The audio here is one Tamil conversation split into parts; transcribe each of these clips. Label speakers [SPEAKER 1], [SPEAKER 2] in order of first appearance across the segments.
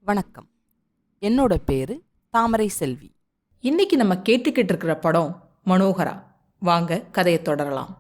[SPEAKER 1] வணக்கம். என்னோட பேரு தாமரை செல்வி.
[SPEAKER 2] இன்னைக்கு நம்ம கேட்டுக்கிட்டு இருக்கிற படம் மனோகரா. வாங்க கதையை தொடரலாம்.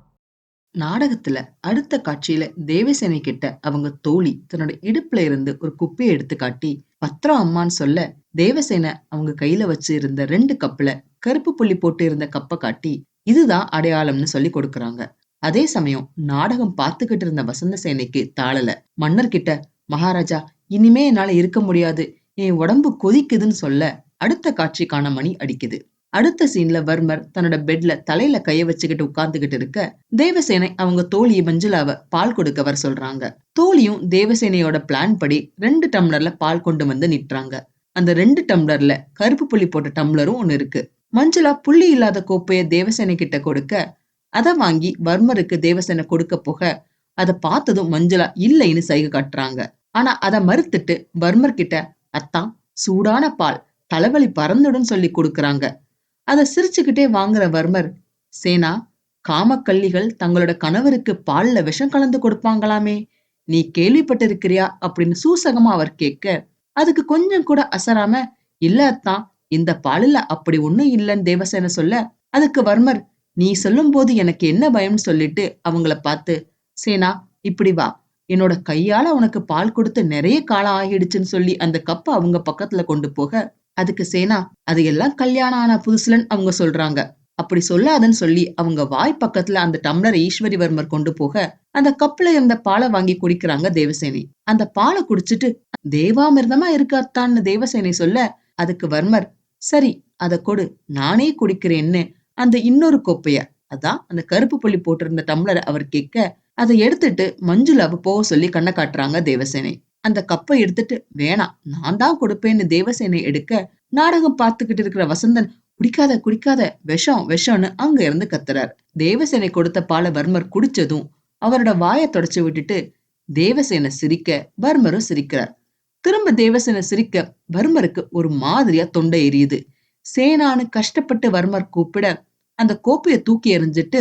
[SPEAKER 3] நாடகத்துல அடுத்த காட்சியில தேவசேனை கிட்ட அவங்க தோழி தன்னோட இடுப்புல இருந்து ஒரு குப்பையை எடுத்து காட்டி பத்திரம் அம்மான்னு சொல்ல, தேவசேனை அவங்க கையில வச்சு இருந்த 2 கப்புல கருப்பு புள்ளி போட்டு இருந்த கப்பை காட்டி இதுதான் அடையாளம்னு சொல்லி கொடுக்கறாங்க. அதே சமயம் நாடகம் பார்த்துக்கிட்டு இருந்த வசந்த சேனைக்கு தாளல. மன்னர் கிட்ட, மகாராஜா, இனிமே என்னால இருக்க முடியாது, என் உடம்பு கொதிக்குதுன்னு சொல்ல அடுத்த காட்சிக்கான மணி அடிக்குது. அடுத்த சீன்ல வர்மர் தன்னோட பெட்ல தலையில கைய வச்சுக்கிட்டு உட்கார்ந்துகிட்டு இருக்க, தேவசேனை அவங்க தோழி மஞ்சுளாவ பால் கொடுக்க வர சொல்றாங்க. தோழியும் தேவசேனையோட பிளான் படி 2 டம்ளர்ல பால் கொண்டு வந்து நிட்டுறாங்க. அந்த 2 டம்ளர்ல கருப்பு புள்ளி போட்ட டம்ளரும் ஒண்ணு இருக்கு. மஞ்சுளா புள்ளி இல்லாத கோப்பைய தேவசேனை கிட்ட கொடுக்க, அத வாங்கி வர்மருக்கு தேவசேனை கொடுக்க போக, அத பார்த்ததும் மஞ்சுளா இல்லைன்னு சைகை காட்டுறாங்க. ஆனா அத மறுத்துட்டு வர்மர் கிட்ட, அத்தான், சூடான பால், தலைவலி பறந்துடும் சொல்லி கொடுக்கறாங்க. அத சிரிச்சுக்கிட்டே வாங்குற வர்மர், சேனா, காமக்கள்ளிகள் தங்களோட கணவருக்கு பால்ல விஷம் கலந்து கொடுப்பாங்களாமே, நீ கேள்விப்பட்டிருக்கிறியா அப்படின்னு சூசகமா அவர் கேட்க, அதுக்கு கொஞ்சம் கூட அசராம, இல்ல அத்தான், இந்த பாலில அப்படி ஒண்ணும் இல்லன்னு தேவசேனை சொல்ல, அதுக்கு வர்மர், நீ சொல்லும் போது எனக்கு என்ன பயம்னு சொல்லிட்டு அவங்கள பார்த்து, சேனா, இப்படி வா, என்னோட கையால உனக்கு பால் கொடுத்து நிறைய காலம் ஆகிடுச்சுன்னு சொல்லி அந்த கப்ப அவங்க பக்கத்துல கொண்டு போக, அதுக்கு சேனா, அது எல்லாம் கல்யாணம் ஆன புதுசுலன்னு அவங்க சொல்றாங்க, அப்படி சொல்லாதன்னு சொல்லி அவங்க வாய் பக்கத்துல அந்த டம்ளரை ஈஸ்வரிவர்மர் கொண்டு போக, அந்த கப்புல இருந்த பாலை வாங்கி குடிக்கிறாங்க தேவசேனை. அந்த பாலை குடிச்சிட்டு தேவாமிர்தமா இருக்காத்தான்னு தேவசேனை சொல்ல, அதுக்கு வர்மர், சரி அத கொடு, நானே குடிக்கிறேன்னு அந்த இன்னொரு கோப்பைய, அதான் அந்த கருப்பு புள்ளி போட்டிருந்த டம்ளரை அவர் கேட்க, அதை எடுத்துட்டு மஞ்சுளாவை போக சொல்லி கண்ணை காட்டுறாங்க தேவசேனை. அந்த கப்பை எடுத்துட்டு, வேணாம், நான் தான் கொடுப்பேன்னு தேவசேனை எடுக்க, நாடகம் பார்த்துக்கிட்டு இருக்கிற வசந்தன், குடிக்காத குடிக்காத, விஷம் விஷம்னு அங்க இருந்து கத்துறார். தேவசேனை கொடுத்த பாலை வர்மர் குடிச்சதும் அவரோட வாயை தொடச்சு விட்டுட்டு தேவசேனை சிரிக்க வர்மரும் சிரிக்கிறார். திரும்ப தேவசேனை சிரிக்க வர்மருக்கு ஒரு மாதிரியா தொண்டை எரியுது. சேனான்னு கஷ்டப்பட்டு வர்மர் கூப்பிட, அந்த கோப்பைய தூக்கி எறிஞ்சிட்டு,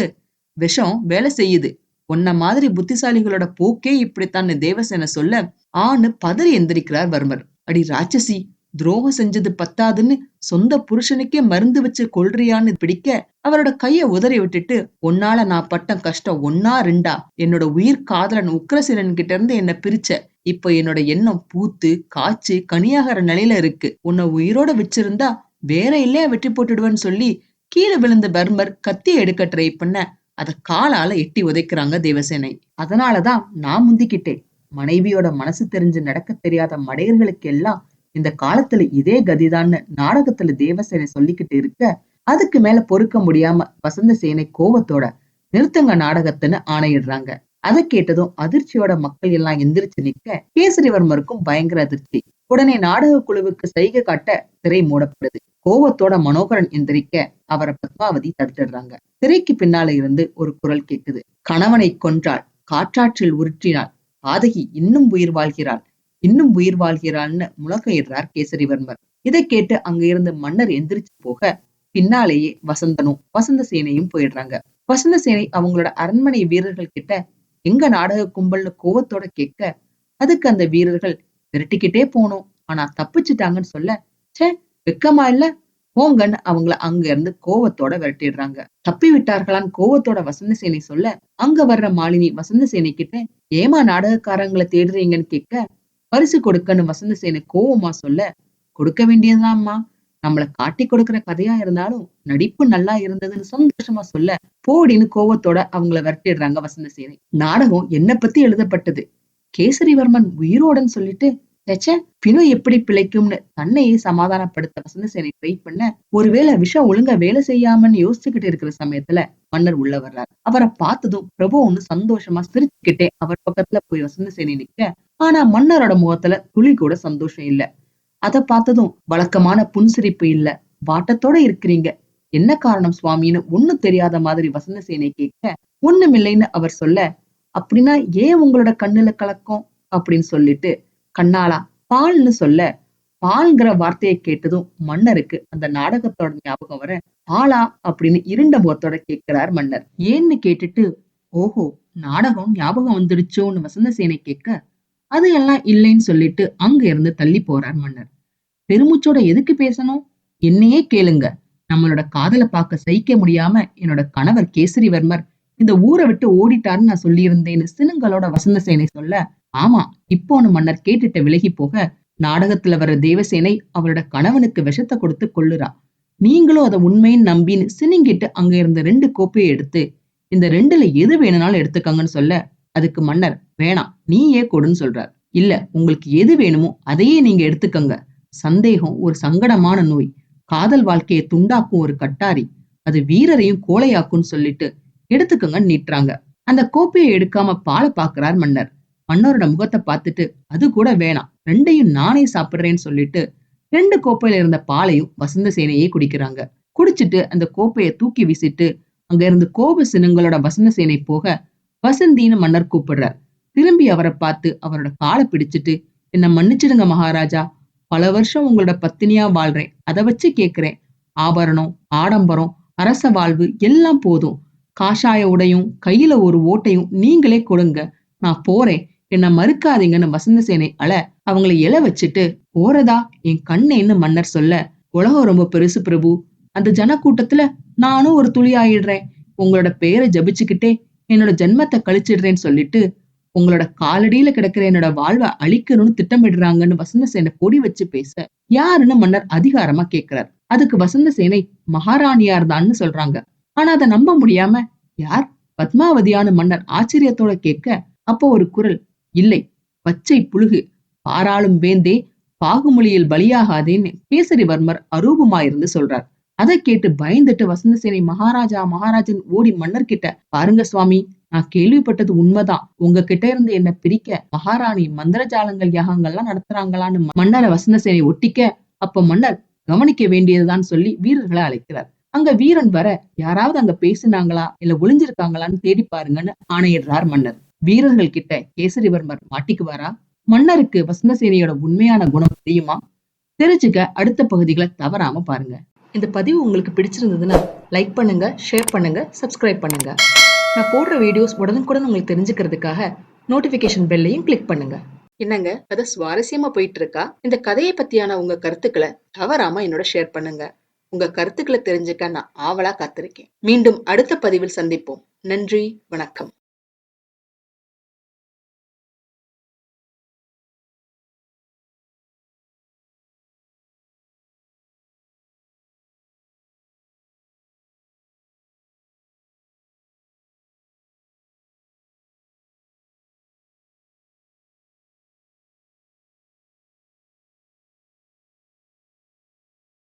[SPEAKER 3] விஷம் வேலை செய்யுது, உன்ன மாதிரி புத்திசாலிகளோட போக்கே இப்படித்தான் தேவசேனை சொல்ல, ஆன்னு பதறி எந்திரிக்கிறார் வர்மர். அடி ராட்சசி, துரோகம் செஞ்சது பத்தாதுன்னு சொந்த புருஷனுக்கே மருந்து வச்சு கொல்றியான்னு பிடிக்க, அவரோட கைய உதறி விட்டுட்டு, உன்னால நான் பட்ட கஷ்டம் ஒன்னா ரெண்டா, என்னோட உயிர் காதலன் உக்கிரசேனன் கிட்ட இருந்து என்ன பிரிச்ச, இப்ப என்னோட எண்ணம் பூத்து காய்ச்சி கனியாகிற நிலையில இருக்கு, உன்னை உயிரோட வச்சிருந்தா வேற இல்லையா வெட்டி போட்டுடுவேன்னு சொல்லி கீழே விழுந்த பர்மர் கத்திய எடுக்க ட்ரை பண்ண, அத காலால எட்டி உதைக்கிறாங்க தேவசேனை. அதனாலதான் நான் முந்திக்கிட்டேன், மனைவியோட மனசு தெரிஞ்சு நடக்க தெரியாத மடையர்களுக்கு எல்லாம் இந்த காலத்துல இதே கதிதான்னு நாடகத்துல தேவசேனை சொல்லிக்கிட்டு இருக்க, அதுக்கு மேல பொறுக்க முடியாம வசந்த சேனை கோவத்தோட, நிறுத்துங்க நாடகத்துன்னு ஆணையிடுறாங்க. அதை கேட்டதும் அதிர்ச்சியோட மக்கள் எல்லாம் எந்திரிச்சு நிக்க, கேசரிவர்மருக்கும் பயங்கர அதிர்ச்சி. உடனே நாடக குழுவுக்கு சைகை காட்ட திரை மூடப்படுது. கோவத்தோட மனோகரன் எந்திரிக்க அவரை பத்மாவதி தடுத்துடுறாங்க. திரைக்கு பின்னால இருந்து ஒரு குரல் கேக்குது, கணவனை கொன்றாள், காற்றாற்றில் உருட்டினாள், பாதகி இன்னும் உயிர் வாழ்கிறாள், இன்னும் உயிர் வாழ்கிறாள்னு முழக்கையிடுறார் கேசரிவர்மர். இதை கேட்டு அங்க இருந்து மன்னர் எந்திரிச்சு போக, பின்னாலேயே வசந்தனும் வசந்த சேனையும் போயிடுறாங்க. வசந்த சேனை அவங்களோட அரண்மனை வீரர்கள் கிட்ட எங்க நாடக கும்பல்னு கோவத்தோட கேட்க, அதுக்கு அந்த வீரர்கள், விரட்டிக்கிட்டே போனோம், ஆனா தப்பிச்சுட்டாங்கன்னு சொல்ல, சே, வெக்கமா இல்ல, போங்கன்னு அவங்கள அங்க இருந்து கோவத்தோட விரட்டிடுறாங்க. தப்பி விட்டார்களான்னு கோவத்தோட வசந்த சேனை சொல்ல, அங்க வர்ற மாலினி வசந்த சேனை கிட்ட, ஏமா நாடகக்காரங்களை தேடுறீங்கன்னு கேட்க, பரிசு கொடுக்கன்னு வசந்த சேனை கோவமா சொல்ல, கொடுக்க வேண்டியதுதான்மா, நம்மள காட்டி கொடுக்கிற கதையா இருந்தாலும் நடிப்பு நல்லா இருந்ததுன்னு சந்தோஷமா சொல்ல, போடின்னு கோவத்தோட அவங்கள விரட்டிடுறாங்க வசந்த சேனை. நாடகம் என்ன பத்தி எழுதப்பட்டது, கேசரிவர்மன் உயிரோடன்னு சொல்லிட்டு, பினு எப்படி பிழைக்கும்னு தன்னையே சமாதானப்படுத்த வசந்த சேனை ட்ரை பண்ண, ஒருவேளை விஷம் ஒழுங்கா வேலை செய்யாமன்னு யோசிச்சுக்கிட்டு இருக்கிற சமயத்துல மன்னர் உள்ள வர்றார். அவரை பார்த்ததும் பிரபு ஒண்ணு சந்தோஷமா சிரிச்சுக்கிட்டே அவர் பக்கத்துல போய் வசந்த சேனை நிக்க, ஆனா மன்னரோட முகத்துல துளி கூட சந்தோஷம் இல்ல. அத பார்த்ததும் வழக்கமான புன்சிரிப்பு இல்ல, வாட்டத்தோட இருக்கிறீங்க, என்ன காரணம் சுவாமின்னு ஒண்ணும் தெரியாத மாதிரி வசந்த சேனை கேட்க, ஒண்ணுமில்லைன்னு அவர் சொல்ல, அப்படின்னா ஏன் உங்களோட கண்ணுல கலக்கம் அப்படின்னு சொல்லிட்டு, கண்ணாளா பால்னு சொல்ல, பால்ங்கிற வார்த்தையை கேட்டதும் மன்னருக்கு அந்த நாடகத்தோட ஞாபகம் வர, பாலா அப்படின்னு இருண்ட முகத்தோட கேட்கிறார் மன்னர். ஏன்னு கேட்டுட்டு, ஓஹோ, நாடகம் ஞாபகம் வந்துடுச்சோன்னு வசந்த சேனை கேட்க, அது எல்லாம் இல்லைன்னு சொல்லிட்டு அங்க இருந்து தள்ளி போறார் மன்னர். பெருமூச்சோட எதுக்கு பேசணும்? என்னையே கேளுங்க. நம்மளோட காதலை பார்க்க சகிக்க முடியாம என்னோட கணவர் கேசரிவர்மர் இந்த ஊரை விட்டு ஓடிட்டாருன்னு நான் சொல்லியிருந்தேன்னு சினுங்களோட வசந்தசேனை சொல்ல, ஆமா, இப்போன்னு மன்னர் கேட்டுட்டு விலகி போக, நாடகத்துல வர தேவசேனை அவரோட கணவனுக்கு விஷத்தை கொடுத்து கொல்லுறா. நீங்களும் அதை உண்மைன்னு நம்பின்னு சினுங்கிட்டு அங்க இருந்த 2 கோப்பையை எடுத்து, இந்த 2ல எது வேணும்னாலும் எடுத்துக்கங்கன்னு சொல்ல, அதுக்கு மன்னர் வேணாம், நீயே கொடுன்னு சொல்றார். இல்ல, உங்களுக்கு எது வேணுமோ அதையே நீங்க எடுத்துக்கங்க. சந்தேகம் ஒரு சங்கடமான நோய், காதல் வாழ்க்கையை துண்டாக்கும் ஒரு கட்டாரி, அது வீரரையும் கோழையாக்கும்னு சொல்லிட்டு எடுத்துக்கங்கன்னு நீட்டுறாங்க. அந்த கோப்பையை எடுக்காம பாலை பாக்குறார் மன்னர். மன்னரோட முகத்தை பார்த்துட்டு, அது கூட வேணாம், 2யும் நானே சாப்பிடுறேன்னு சொல்லிட்டு 2 கோப்பையில இருந்த பாலையும் வசந்தசேனையே குடிக்கிறாங்க. குடிச்சிட்டு அந்த கோப்பையை தூக்கி வீசிட்டு அங்க இருந்து கோப சினங்களோட வசந்தசேனை போக, வசந்தின்னு மன்னர் கூப்பிடுறார். திரும்பி அவரை பார்த்து அவரோட காலை பிடிச்சிட்டு, என்ன மன்னிச்சிடுங்க மகாராஜா, பல வருஷம் உங்களோட பத்தினியா வாழ்றேன், அதை வச்சு கேக்குறேன். ஆபரணம், ஆடம்பரம், அரச வாழ்வு எல்லாம் போதும். காஷாய உடையும் கையில ஒரு ஓட்டையும் நீங்களே கொடுங்க, நான் போறேன், என்ன மறுக்காதீங்கன்னு வசந்தசேனை அவங்களை எழ வச்சுட்டு போறதா என் கண்ணேன்னு மன்னர் சொல்ல, உலகம் ரொம்ப பெருசு பிரபு, அந்த ஜனக்கூட்டத்துல நானும் ஒரு துளி ஆயிடுறேன். உங்களோட பேரை ஜபிச்சுக்கிட்டே என்னோட ஜென்மத்தை கழிச்சிடுறேன்னு சொல்லிட்டு, உங்களோட காலடியில கிடக்கிற என்னோட வாழ்வை அழிக்கணும்னு திட்டமிடுறாங்கன்னு வசந்தசேனை பொடி வச்சு பேச, யாருன்னு மன்னர் அதிகாரமா கேக்குறார். அதுக்கு வசந்தசேனை மகாராணியார் தான்னு சொல்றாங்க. ஆனா அதை நம்ப முடியாம, யார், பத்மாவதியான மன்னர் ஆச்சரியத்தோட கேட்க, அப்போ ஒரு குரல், இல்லை, பச்சை புழுகு, பாராளும் வேந்தே, பாகுமொழியில் பலியாகாதேன்னு கேசரிவர்மர் அரூபமாயிருந்து சொல்றார். அதை கேட்டு பயந்துட்டு வசந்தசேனை மகாராஜா மகாராஜன் ஓடி மன்னர் கிட்ட, பாருங்க சுவாமி, நான் கேள்விப்பட்டது உண்மைதான், உங்ககிட்ட இருந்து என்ன பிரிக்க மகாராணி மந்திரஜாலங்கள் யாகங்கள்லாம் நடத்துறாங்களான்னு மன்னரை வசந்தசேனை ஒட்டிக்க, அப்ப மன்னர் கவனிக்க வேண்டியதுதான் சொல்லி வீரர்களை அழைக்கிறார். அங்க வீரன் வர, யாராவது அங்க பேசினாங்களா இல்ல ஒளிஞ்சிருக்காங்களான்னு தேடி பாருங்கன்னு ஆணையிடுறார் மன்னர். வீரர்கள் கிட்ட கேசரிவர்மர் மாட்டிக்குவாரா? மன்னருக்கு வசந்தசேனையோட உண்மையான குணம் தெரியுமா? தெரிஞ்சுக்க அடுத்த பகுதிகளை தவறாம பாருங்க. இந்த பதிவு உங்களுக்கு பிடிச்சிருந்ததுன்னா லைக் பண்ணுங்க, ஷேர் பண்ணுங்க, சப்ஸ்கிரைப் பண்ணுங்க. நான் போடுற வீடியோஸ் உடனுக்குடன் உங்களுக்கு தெரிஞ்சுக்கிறதுக்காக நோட்டிபிகேஷன் பெல்லையும் கிளிக் பண்ணுங்க. என்னங்க, கதை சுவாரஸ்யமா போயிட்டு இருக்கா? இந்த கதையை பத்தியான உங்க கருத்துக்களை தவறாம என்னோட ஷேர் பண்ணுங்க. உங்க கருத்துக்களை தெரிஞ்சுக்க நான் ஆவலா காத்திருக்கேன். மீண்டும் அடுத்த பதிவில் சந்திப்போம். நன்றி, வணக்கம்.